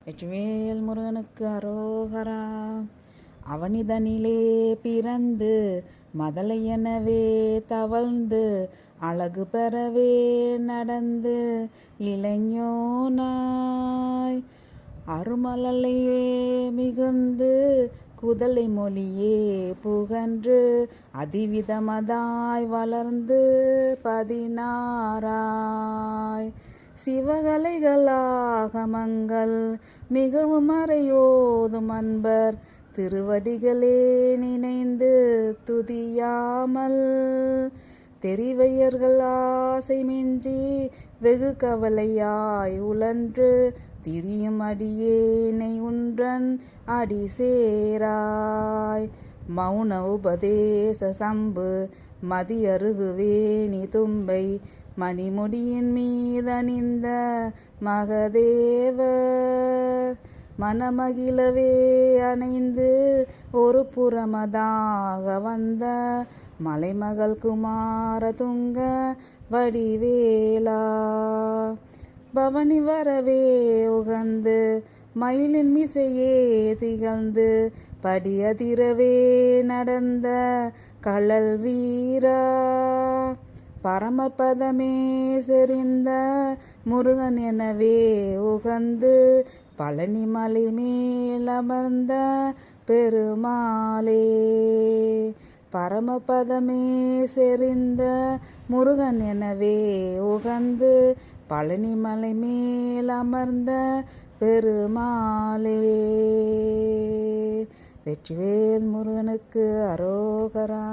வெற்றிவேல் முருகனுக்கு அரோகரா. அவனிதனிலே பிறந்து மதலையெனவே தவழ்ந்து அழகு பெறவே நடந்து இளைஞனாய் அருமலையே மிகுந்து குதலை மொழியே புகன்று அதிவிதமதாய் வளர்ந்து 16 சிவகலைகளாகமங்கள் மிகவும் அறையோதும் அன்பர் திருவடிகளே நினைந்து துதியாமல் தெரிவையர்கள் ஆசை மிஞ்சி வெகு கவலையாய் உழன்று திரியும் அடியேனை உன்றன் அடி சேராய். மௌன உபதேச சம்பு மதியருகுவேணி தும்பை மணிமுடியின் மீதணிந்த மகதேவர் மனமகிழவே அணைந்து ஒரு புறமதாக வந்த மலைமகள் குமார துங்க வடிவேலா பவனி வரவே உகந்து மயிலின் மிசையே திகழ்ந்து படியதிரவே நடந்த கழல் வீரா பரமபதமே செறிந்த முருகன் எனவே உகந்து பழனி மலை மேலமர்ந்த பெருமாளே. பரமபதமே செறிந்த முருகன் எனவே உகந்து பழனி மலை மேலமர்ந்த பெருமாளே. வெற்றிவேல் முருகனுக்கு அரோகரா.